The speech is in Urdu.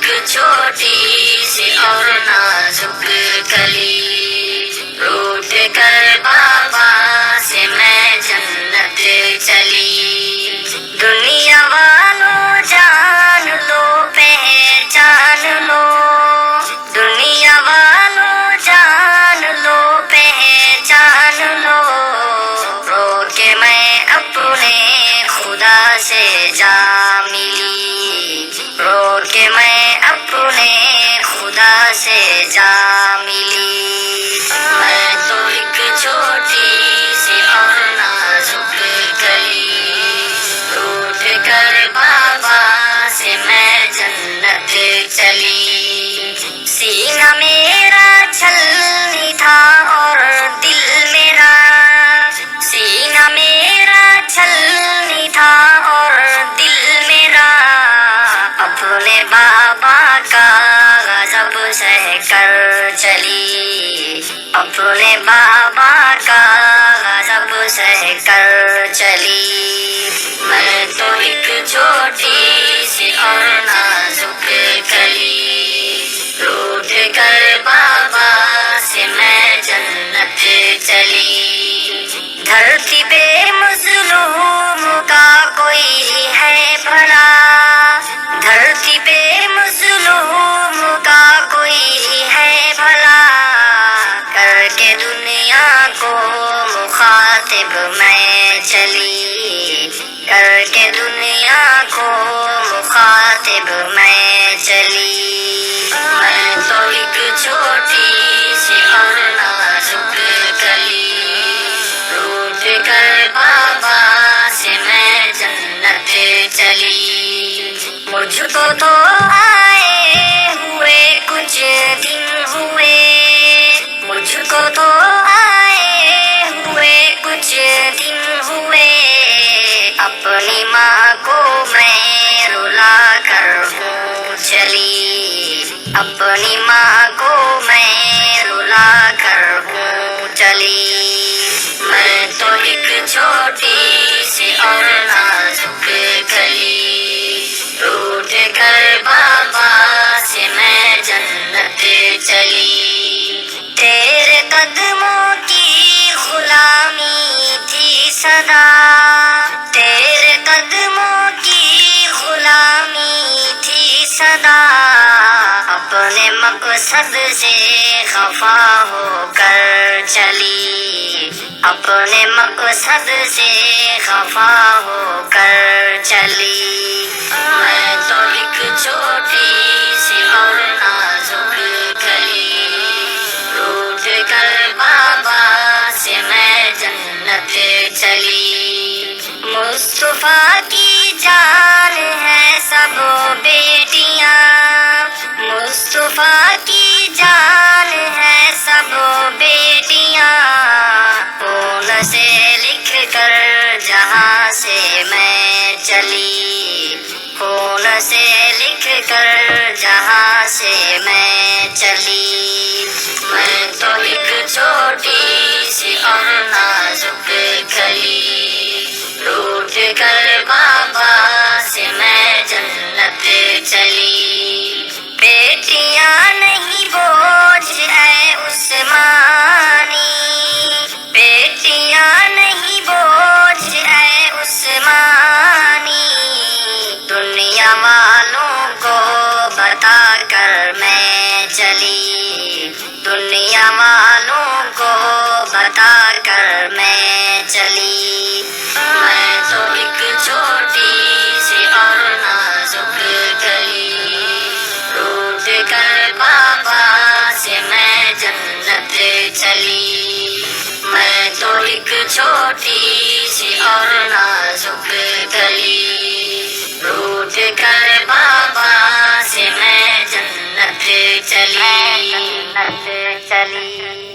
چھوٹی سی اور نازک کلی، روٹ کر بابا سے میں جنت چلی۔ دنیا والوں جان لو پہچان لو، دنیا والوں جان لو پہچان لو، رو کے میں اپنے خدا سے جا ملی، رو کے میں اپنے خدا سے جا ملی۔ میں تو ایک چھوٹی سی اور نازک کلی، روٹ کر بابا سے میں جنت چلی۔ سینہ میرا چھلنی تھا اور دل میرا، سینہ میرا چھلنی تھا اور دل میرا، اپنے بابا کا غضب سہ کر چلی، اپنے بابا کا غضب سہ کر چلی۔ میں تو ایک چھوٹی سی اور نازک کلی، روٹ کر بابا سے میں جنت چلی۔ دھرتی پہ مظلوم کا کوئی ہے بھلا، دھرتی پہ مظلوم کا کوئی ہے بھلا، کر کے دنیا کو مخاطب میں چلی، کر کے دنیا کو مخاطب میں چلی۔ میں تو ایک چھوٹی سی اور نازک کلی، روٹ کر بابا سے میں جنت چلی۔ مجھ کو تو آئے ہوئے کچھ دن ہوئے، مجھ کو تو آئے ہوئے کچھ دن ہوئے، اپنی ماں کو میں رلا کر ہوں چلی، اپنی ماں کو میں رلا کر ہوں چلی۔ میں تو ایک چھوٹی سی اور نازک کلی، روٹ کر بابا سے میں جنت چلی۔ تیرے قدموں کی غلامی تھی صدا، تیرے قدموں کی غلامی تھی صدا، اپنے مقصد سے خفا ہو کر چلی، اپنے مقصد سے خفا ہو کر چلی۔ میں تو ایک چھوٹی سی اور نازک کلی، روٹ کر بابا سے میں جنت چلی۔ مصطفیٰ کی جان ہے سب بیٹیاں، مصطفیٰ کی جان ہے سب بیٹیاں، خون سے لکھ کر جہاں سے میں چلی، خون سے لکھ کر جہاں سے میں چلی۔ میں تو ایک چھوٹی سی اور نازک کلی، روٹ کر بابا سے میں جنت چلی۔ بیٹیاں نہیں بوجھ اے عثمانی، بیٹیاں نہیں بوجھ اے عثمانی، دنیا والوں کو بتا کر میں چلی، دنیا والوں کو بتا کر میں چلی۔ میں تو ایک چھوٹی سی اور نازک کلی، روٹ کر بابا سے میں جنت چلی۔ میں تو ایک چھوٹی سی اور نازک کلی، روٹ کر بابا سے میں جنت چلی، جنت چلی۔